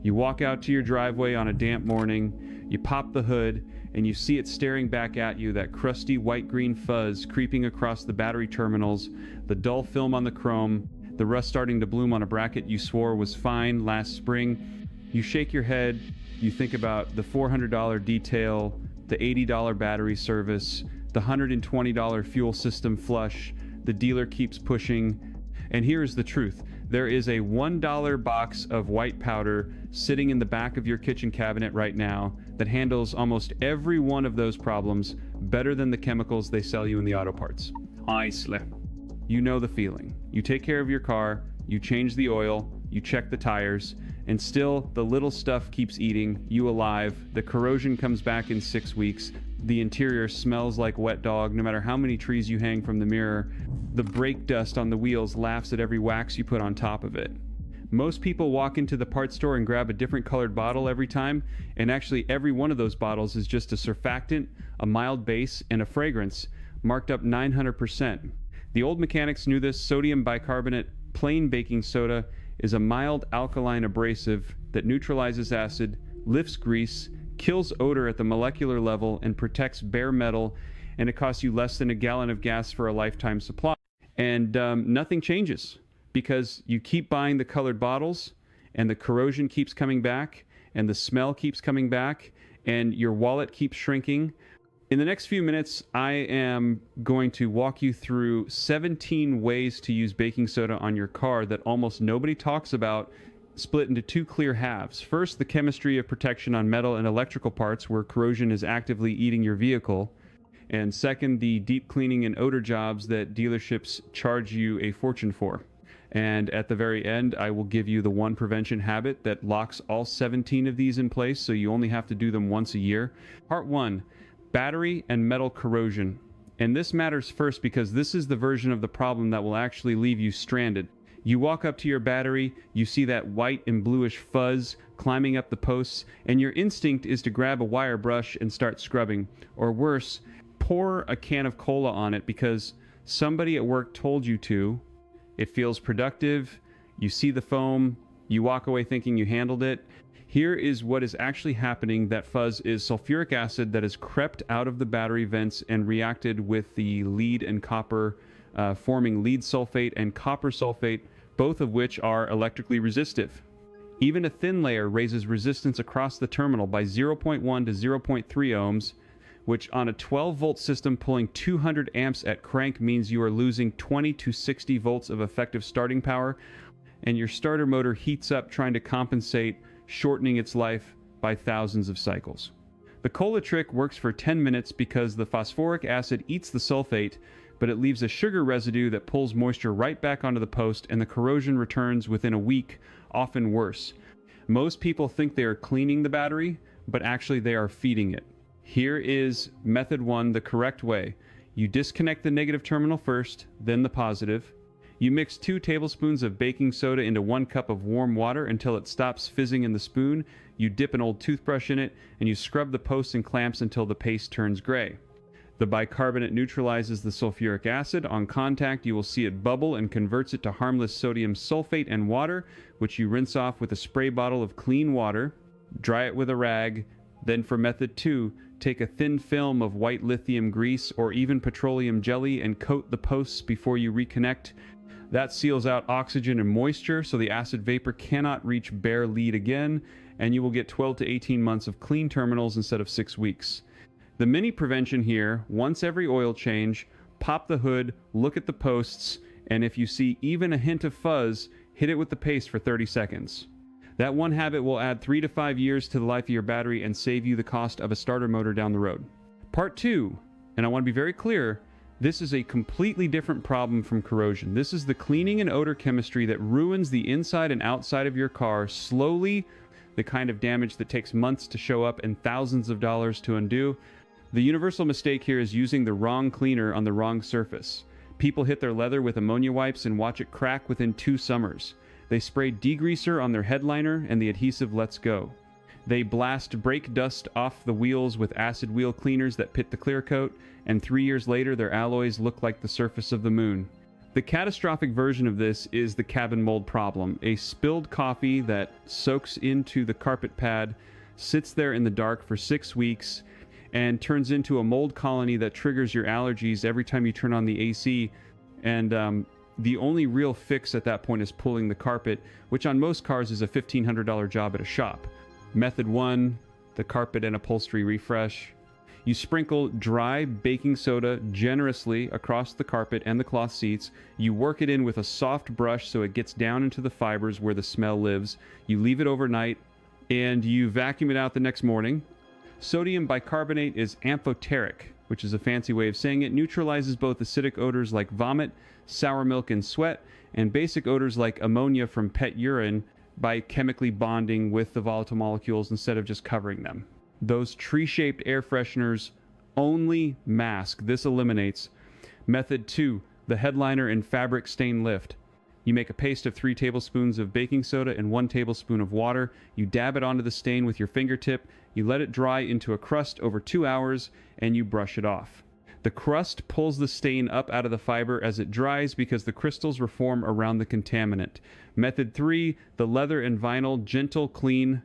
You walk out to your driveway on a damp morning, you pop the hood, and you see it staring back at you, that crusty white-green fuzz creeping across the battery terminals, the dull film on the chrome, the rust starting to bloom on a bracket you swore was fine last spring. You shake your head, you think about the $400 detail, the $80 battery service, the $120 fuel system flush, the dealer keeps pushing, and here's the truth. There is a $1 box of white powder sitting in the back of your kitchen cabinet right now that handles almost every one of those problems better than the chemicals they sell you in the auto parts. Honestly. You know the feeling. You take care of your car, you change the oil, you check the tires, and still the little stuff keeps eating you alive. The corrosion comes back in 6 weeks. The interior smells like wet dog no matter how many trees you hang from the mirror. The brake dust on the wheels laughs at every wax you put on top of it. Most people walk into the parts store and grab a different colored bottle every time, and actually every one of those bottles is just a surfactant, a mild base, and a fragrance, marked up 900%. The old mechanics knew this. Sodium bicarbonate plain baking soda is a mild alkaline abrasive that neutralizes acid, lifts grease, kills odor at the molecular level, and protects bare metal, and it costs you less than a gallon of gas for a lifetime supply. And nothing changes because you keep buying the colored bottles, and the corrosion keeps coming back, and the smell keeps coming back, and your wallet keeps shrinking. In the next few minutes, I am going to walk you through 17 ways to use baking soda on your car that almost nobody talks about, split into two clear halves. First, the chemistry of protection on metal and electrical parts where corrosion is actively eating your vehicle. And second, the deep cleaning and odor jobs that dealerships charge you a fortune for. And at the very end, I will give you the one prevention habit that locks all 17 of these in place, so you only have to do them once a year. Part 1. Battery and metal corrosion. And this matters first because this is the version of the problem that will actually leave you stranded. You walk up to your battery, you see that white and bluish fuzz climbing up the posts, and your instinct is to grab a wire brush and start scrubbing. Or worse, pour a can of cola on it because somebody at work told you to. It feels productive, you see the foam, you walk away thinking you handled it. Here is what is actually happening. That fuzz is sulfuric acid that has crept out of the battery vents and reacted with the lead and copper, forming lead sulfate and copper sulfate, both of which are electrically resistive. Even a thin layer raises resistance across the terminal by 0.1 to 0.3 ohms, which on a 12-volt system pulling 200 amps at crank means you are losing 20 to 60 volts of effective starting power, and your starter motor heats up trying to compensate, shortening its life by thousands of cycles. The cola trick works for 10 minutes because the phosphoric acid eats the sulfate, but it leaves a sugar residue that pulls moisture right back onto the post, and the corrosion returns within a week, often worse. Most people think they are cleaning the battery, but actually they are feeding it. Here is method 1, the correct way. You disconnect the negative terminal first, then the positive. You mix 2 tablespoons of baking soda into 1 cup of warm water until it stops fizzing in the spoon. You dip an old toothbrush in it, and you scrub the posts and clamps until the paste turns gray. The bicarbonate neutralizes the sulfuric acid. On contact, you will see it bubble and converts it to harmless sodium sulfate and water, which you rinse off with a spray bottle of clean water. Dry it with a rag. Then for method 2, take a thin film of white lithium grease or even petroleum jelly and coat the posts before you reconnect. That seals out oxygen and moisture so the acid vapor cannot reach bare lead again, and you will get 12 to 18 months of clean terminals instead of 6 weeks. The mini prevention here, once every oil change, pop the hood, look at the posts, and if you see even a hint of fuzz, hit it with the paste for 30 seconds. That one habit will add 3 to 5 years to the life of your battery and save you the cost of a starter motor down the road. Part 2, and I want to be very clear, this is a completely different problem from corrosion. This is the cleaning and odor chemistry that ruins the inside and outside of your car slowly, the kind of damage that takes months to show up and thousands of dollars to undo. The universal mistake here is using the wrong cleaner on the wrong surface. People hit their leather with ammonia wipes and watch it crack within 2 summers. They spray degreaser on their headliner and the adhesive lets go. They blast brake dust off the wheels with acid wheel cleaners that pit the clear coat, and 3 years later their alloys look like the surface of the moon. The catastrophic version of this is the cabin mold problem, a spilled coffee that soaks into the carpet pad, sits there in the dark for 6 weeks, and turns into a mold colony that triggers your allergies every time you turn on the AC. And the only real fix at that point is pulling the carpet, which on most cars is a $1,500 job at a shop. Method 1, the carpet and upholstery refresh. You sprinkle dry baking soda generously across the carpet and the cloth seats. You work it in with a soft brush so it gets down into the fibers where the smell lives. You leave it overnight, and you vacuum it out the next morning. Sodium bicarbonate is amphoteric, which is a fancy way of saying it neutralizes both acidic odors like vomit, sour milk, and sweat, and basic odors like ammonia from pet urine by chemically bonding with the volatile molecules instead of just covering them. Those tree-shaped air fresheners only mask. This eliminates. Method 2, the headliner and fabric stain lift. You make a paste of 3 tablespoons of baking soda and 1 tablespoon of water. You dab it onto the stain with your fingertip. You let it dry into a crust over 2 hours, and you brush it off. The crust pulls the stain up out of the fiber as it dries because the crystals reform around the contaminant. Method 3, the leather and vinyl gentle clean.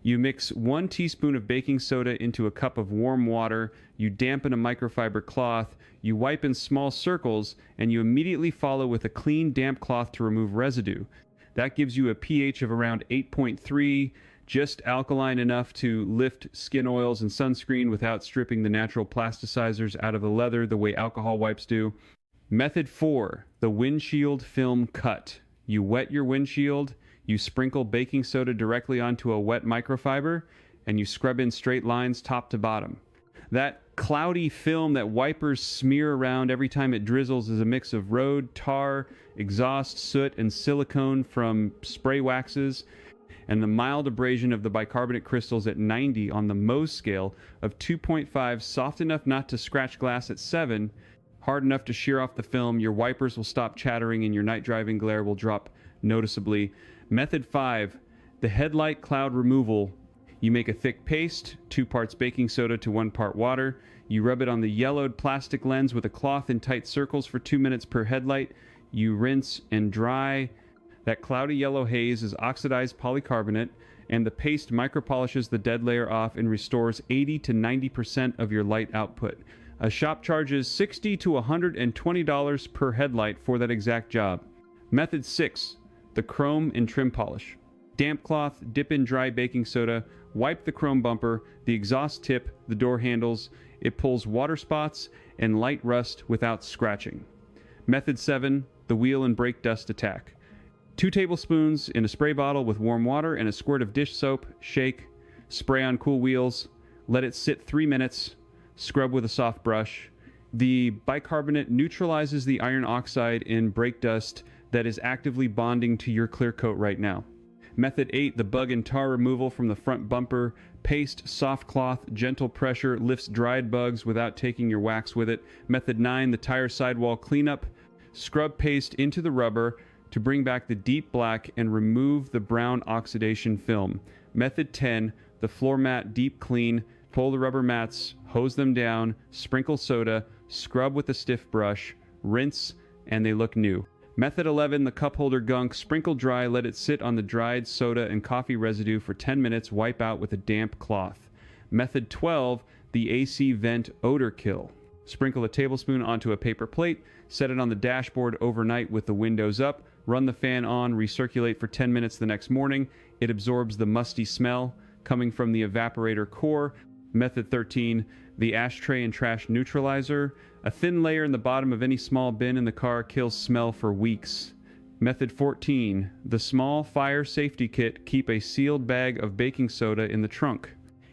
You mix 1 teaspoon of baking soda into a cup of warm water. You dampen a microfiber cloth. You wipe in small circles, and you immediately follow with a clean, damp cloth to remove residue. That gives you a pH of around 8.3, just alkaline enough to lift skin oils and sunscreen without stripping the natural plasticizers out of the leather the way alcohol wipes do. Method 4, the windshield film cut. You wet your windshield. You sprinkle baking soda directly onto a wet microfiber, and you scrub in straight lines top to bottom. That cloudy film that wipers smear around every time it drizzles is a mix of road, tar, exhaust, soot, and silicone from spray waxes, and the mild abrasion of the bicarbonate crystals at 90 on the Mohs scale of 2.5, soft enough not to scratch glass at 7, hard enough to shear off the film. Your wipers will stop chattering and your night driving glare will drop noticeably. Method 5, the headlight cloud removal. You make a thick paste, 2 parts baking soda to 1 part water. You rub it on the yellowed plastic lens with a cloth in tight circles for 2 minutes per headlight. You rinse and dry. That cloudy yellow haze is oxidized polycarbonate, and the paste micropolishes the dead layer off and restores 80 to 90% of your light output. A shop charges $60 to $120 per headlight for that exact job. Method 6, the chrome and trim polish. Damp cloth, dip in dry baking soda, wipe the chrome bumper, the exhaust tip, the door handles. It pulls water spots and light rust without scratching. Method 7, the wheel and brake dust attack. 2 tablespoons in a spray bottle with warm water and a squirt of dish soap. Shake, spray on cool wheels, let it sit 3 minutes, scrub with a soft brush. The bicarbonate neutralizes the iron oxide in brake dust that is actively bonding to your clear coat right now. Method 8, the bug and tar removal from the front bumper. Paste, soft cloth, gentle pressure lifts dried bugs without taking your wax with it. Method 9, the tire sidewall cleanup. Scrub paste into the rubber to bring back the deep black and remove the brown oxidation film. Method 10, the floor mat deep clean. Pull the rubber mats, hose them down, sprinkle soda, scrub with a stiff brush, rinse, and they look new. Method 11, the cup holder gunk. Sprinkle dry, let it sit on the dried soda and coffee residue for 10 minutes, wipe out with a damp cloth. Method 12, the AC vent odor kill. Sprinkle a tablespoon onto a paper plate, set it on the dashboard overnight with the windows up, run the fan on, recirculate for 10 minutes the next morning. It absorbs the musty smell coming from the evaporator core. Method 13, the ashtray and trash neutralizer. A thin layer in the bottom of any small bin in the car kills smell for weeks. Method 14, the small fire safety kit. Keep a sealed bag of baking soda in the trunk.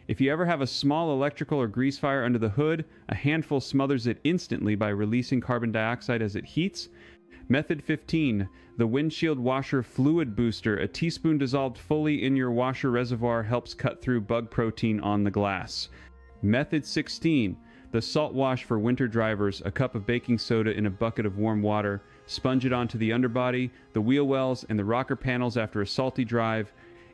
If you ever have a small electrical or grease fire under the hood, a handful smothers it instantly by releasing carbon dioxide as it heats. Method 15, the windshield washer fluid booster. A teaspoon dissolved fully in your washer reservoir helps cut through bug protein on the glass. Method 16, the salt wash for winter drivers. A cup of baking soda in a bucket of warm water. Sponge it onto the underbody, the wheel wells, and the rocker panels after a salty drive,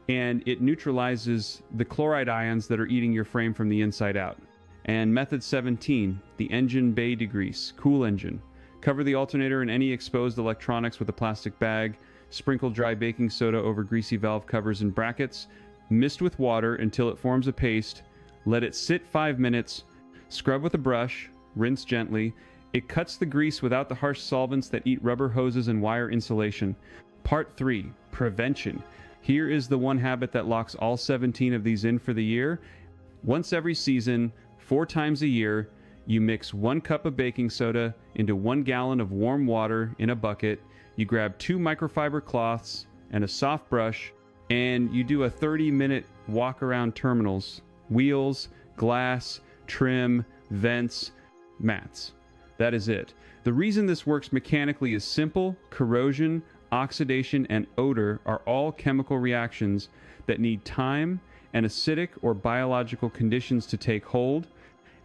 and it neutralizes the chloride ions that are eating your frame from the inside out. And method 17, the engine bay degrease, cool engine. Cover the alternator and any exposed electronics with a plastic bag. Sprinkle dry baking soda over greasy valve covers and brackets. Mist with water until it forms a paste. Let it sit 5 minutes. Scrub with a brush. Rinse gently. It cuts the grease without the harsh solvents that eat rubber hoses and wire insulation. Part 3. Prevention. Here is the one habit that locks all 17 of these in for the year. Once every season, 4 times a year, you mix 1 cup of baking soda into 1 gallon of warm water in a bucket. You grab 2 microfiber cloths and a soft brush, and you do a 30-minute walk around terminals, wheels, glass, trim, vents, mats. That is it. The reason this works mechanically is simple. Corrosion, oxidation, and odor are all chemical reactions that need time and acidic or biological conditions to take hold,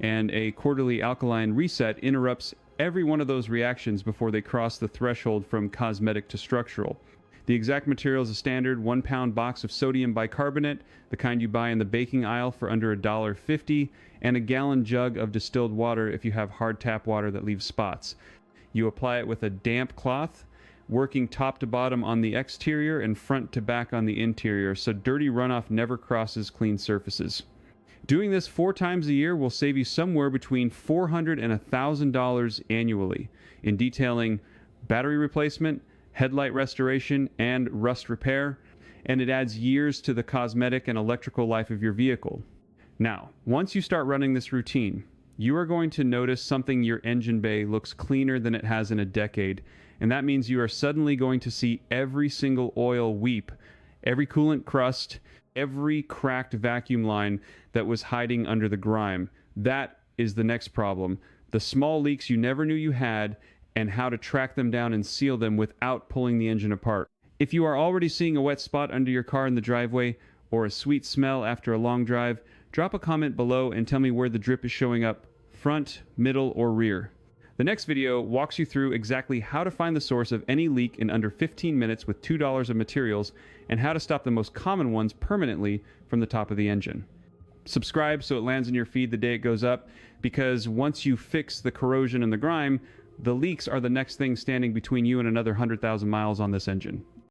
and a quarterly alkaline reset interrupts every one of those reactions before they cross the threshold from cosmetic to structural. The exact material is a standard 1-pound box of sodium bicarbonate, the kind you buy in the baking aisle for under $1.50, and a gallon jug of distilled water if you have hard tap water that leaves spots. You apply it with a damp cloth, working top to bottom on the exterior and front to back on the interior, so dirty runoff never crosses clean surfaces. Doing this 4 times a year will save you somewhere between $400 and $1,000 annually in detailing battery replacement, headlight restoration, and rust repair, and it adds years to the cosmetic and electrical life of your vehicle. Now, once you start running this routine, you are going to notice something: your engine bay looks cleaner than it has in a decade, and that means you are suddenly going to see every single oil weep, every coolant crust, every cracked vacuum line that was hiding under the grime. That is the next problem: the small leaks you never knew you had, and how to track them down and seal them without pulling the engine apart. If you are already seeing a wet spot under your car in the driveway, or a sweet smell after a long drive, drop a comment below and tell me where the drip is showing up: front, middle, or rear. The next video walks you through exactly how to find the source of any leak in under 15 minutes with $2 of materials, and how to stop the most common ones permanently from the top of the engine. Subscribe so it lands in your feed the day it goes up, because once you fix the corrosion and the grime, the leaks are the next thing standing between you and another 100,000 miles on this engine.